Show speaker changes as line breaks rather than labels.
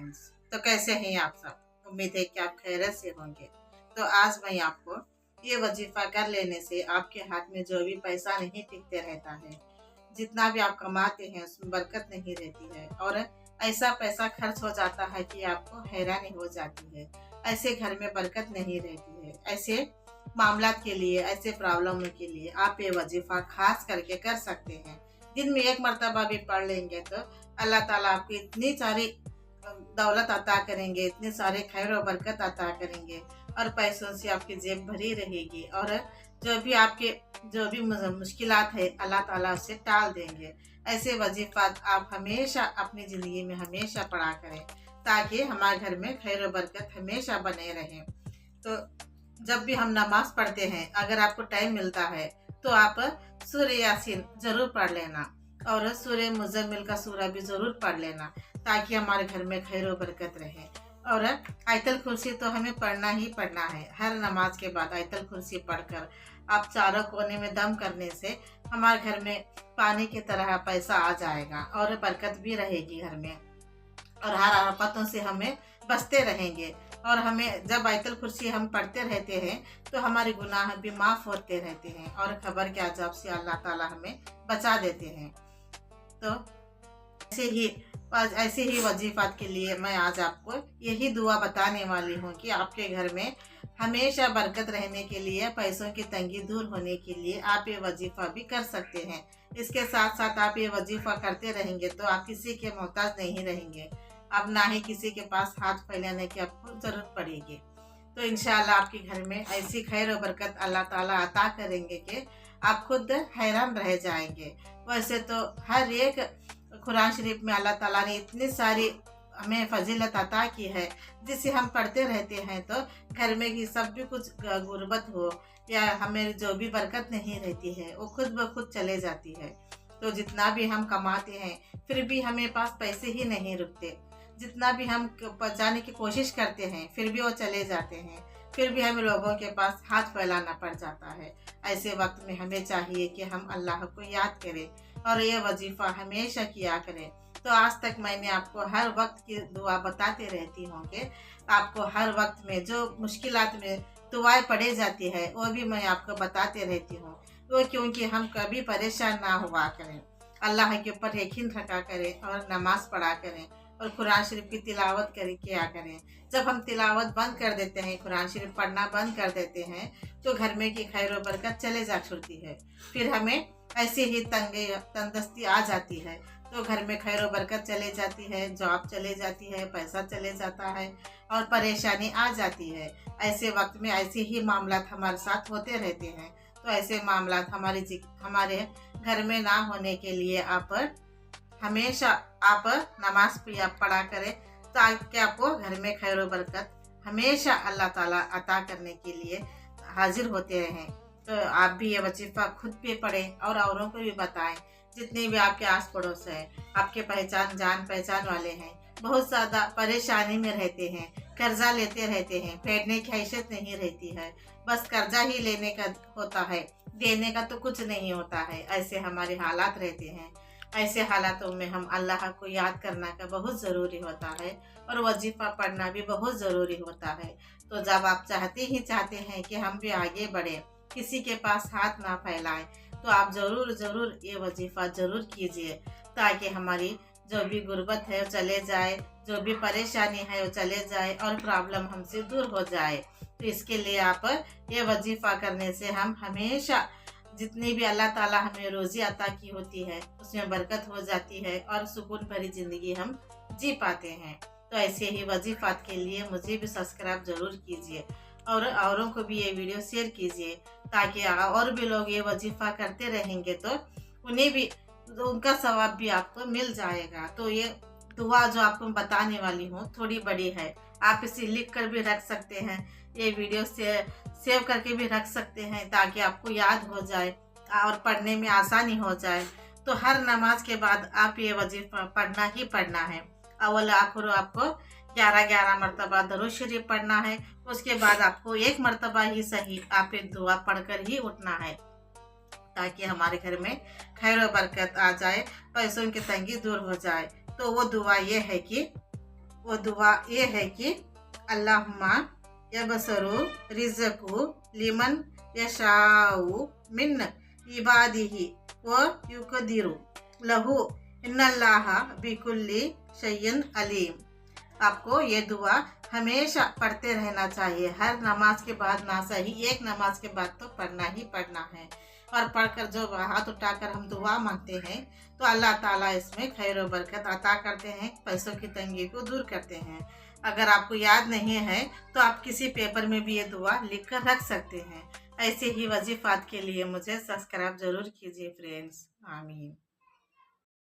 Friends. तो कैसे हैं आप सब? उम्मीद है कि आप खैरियत से होंगे। तो आज मैं आपको ये वजीफा कर लेने से आपके हाथ में जो भी पैसा नहीं टिकते रहता है, जितना भी आप कमाते हैं उसमें बरकत नहीं रहती है और ऐसा पैसा खर्च हो जाता है कि आपको हैरानी हो जाती है। ऐसे घर में बरकत नहीं रहती है। ऐसे मामलात के लिए, ऐसे प्रॉब्लम के लिए आप ये वजीफा खास करके कर सकते हैं। दिन में एक मरतबा भी पढ़ लेंगे तो अल्लाह ताला आपको इतनी सारी दौलत अता करेंगे, इतने सारे खैर और बरकत अता करेंगे और पैसों से आपकी जेब भरी रहेगी और जो भी मुश्किलात है अल्लाह ताला उससे टाल देंगे। ऐसे वजीफा आप हमेशा अपनी ज़िंदगी में हमेशा पढ़ा करें ताकि हमारे घर में खैर और बरकत हमेशा बने रहे। तो जब भी हम नमाज पढ़ते हैं, अगर आपको टाइम मिलता है तो आप सूर्य यासीन ज़रूर पढ़ लेना और सूर्य मुज़म्मिल का सूरा भी ज़रूर पढ़ लेना ताकि हमारे घर में खैर और बरकत रहे। और आयतल कुर्सी तो हमें पढ़ना ही पढ़ना है। हर नमाज के बाद आयतल कुर्सी पढ़कर आप चारों कोने में दम करने से हमारे घर में पानी की तरह पैसा आ जाएगा और बरकत भी रहेगी घर में और हर आफतों से हमें बचते रहेंगे। और हमें जब आयतल कुर्सी हम पढ़ते रहते हैं तो हमारे गुनाह भी माफ़ होते रहते हैं और खबर के अजाब से अल्लाह ताला हमें बचा देते हैं। तो ऐसे ही वजीफात के लिए मैं आज आपको यही दुआ बताने वाली हूँ कि आपके घर में हमेशा बरकत रहने के लिए, पैसों की तंगी दूर होने के लिए आप ये वजीफा भी कर सकते हैं। इसके साथ साथ आप ये वजीफा करते रहेंगे तो आप किसी के मोहताज नहीं रहेंगे। अब ना ही किसी के पास हाथ फैलाने की आपको ज़रूरत पड़ेगी। तो इंशाअल्लाह आपके घर में ऐसी खैर और बरकत अल्लाह ताला अता करेंगे कि आप खुद हैरान रह जाएंगे। वैसे तो हर एक कुरान शरीफ में अल्लाह ताला ने इतनी सारी हमें फजीलत अता की है जिसे हम पढ़ते रहते हैं तो घर में कि सब भी कुछ गुर्बत हो या हमें जो भी बरकत नहीं रहती है वो खुद ब खुद चले जाती है। तो जितना भी हम कमाते हैं फिर भी हमें पास पैसे ही नहीं रुकते। जितना भी हम बचाने की कोशिश करते हैं फिर भी वो चले जाते हैं। फिर भी हमें लोगों के पास हाथ फैलाना पड़ जाता है। ऐसे वक्त में हमें चाहिए कि हम अल्लाह को याद करें और ये वजीफ़ा हमेशा किया करें। तो आज तक मैंने आपको हर वक्त की दुआ बताते रहती हूँ कि आपको हर वक्त में जो मुश्किलात में दुआएं पढ़ी जाती है वो भी मैं आपको बताते रहती हूँ। वो क्योंकि हम कभी परेशान ना हुआ करें, अल्लाह के ऊपर यकीन रखा करें और नमाज़ पढ़ा करें और कुरान शरीफ की तिलावत किया करें। जब हम तिलावत बंद कर देते हैं, कुरान शरीफ पढ़ना बंद कर देते हैं तो घर में की खैर व बरकत चले जा छूटती है। फिर हमें ऐसे ही तंदुरुस्ती आ जाती है तो घर में खैर व बरकत चले जाती है, जॉब चले जाती है, पैसा चले जाता है और परेशानी आ जाती है। ऐसे वक्त में ऐसे ही मामलात हमारे साथ होते रहते हैं। तो ऐसे मामलात हमारे घर में ना होने के लिए हमेशा आप नमाज पढ़ा करें ताकि आपको घर में खैर व बरकत हमेशा अल्लाह ताला अता करने के लिए हाजिर होते रहें। तो आप भी ये वजीफ़ा खुद भी पढ़ें और औरों को भी बताएं। जितने भी आपके आस पड़ोस हैं, आपके जान पहचान वाले हैं, बहुत ज़्यादा परेशानी में रहते हैं, कर्जा लेते रहते हैं, फेरने की हैसियत नहीं रहती है, बस कर्जा ही लेने का होता है, देने का तो कुछ नहीं होता है। ऐसे हमारे हालात रहते हैं। ऐसे हालातों में हम अल्लाह को याद करना का बहुत ज़रूरी होता है और वजीफ़ा पढ़ना भी बहुत ज़रूरी होता है। तो जब आप चाहते हैं कि हम भी आगे बढ़ें, किसी के पास हाथ ना फैलाएं, तो आप ज़रूर ये वजीफ़ा ज़रूर कीजिए ताकि हमारी जो भी गुर्बत है वो चले जाए, जो भी परेशानी है वो चले जाए और प्रॉब्लम हमसे दूर हो जाए। तो इसके लिए आप ये वजीफ़ा करने से हम हमेशा जितनी भी अल्लाह ताला हमें रोज़ी अता की होती है उसमें बरकत हो जाती है और सुकून भरी ज़िंदगी हम जी पाते हैं। तो ऐसे ही वजीफ़ात के लिए मुझे भी सब्सक्राइब ज़रूर कीजिए और औरों को भी ये वीडियो शेयर कीजिए ताकि और भी लोग ये वजीफ़ा करते रहेंगे तो उन्हें भी उनका सवाब भी आपको मिल जाएगा। तो ये दुआ जो आपको मैं बताने वाली हूँ थोड़ी बड़ी है, आप इसे लिख कर भी रख सकते हैं, ये वीडियो से सेव करके भी रख सकते हैं ताकि आपको याद हो जाए और पढ़ने में आसानी हो जाए। तो हर नमाज के बाद आप ये वजीफ़ा पढ़ना ही पढ़ना है। अव्वल आखिर आपको 11 मरतबा दरूद शरीफ पढ़ना है। उसके बाद आपको एक मरतबा ही सही आप एक दुआ पढ़कर ही उठना है ताकि हमारे घर में खैर व बरकत आ जाए, पैसों की तंगी दूर हो जाए। तो वो दुआ ये है कि वो दुआ ये है कि अल्लाहुम्मा यबसरु रिज़्क़ु लिमन यशाउ मिन इबादिही व युक़दिरु लहू इन्नल्लाहा बिकुल्ली शैइन अलीम। आपको ये दुआ हमेशा पढ़ते रहना चाहिए। हर नमाज के बाद ना सही, एक नमाज के बाद तो पढ़ना ही पढ़ना है। और पढ़कर जो हाथ उठाकर हम दुआ मांगते हैं तो अल्लाह ताला इसमें खैर व बरकत अता करते हैं, पैसों की तंगी को दूर करते हैं। अगर आपको याद नहीं है तो आप किसी पेपर में भी ये दुआ लिख कर रख सकते हैं। ऐसे ही वजीफात के लिए मुझे सब्सक्राइब जरूर कीजिए फ्रेंड्स। आमीन।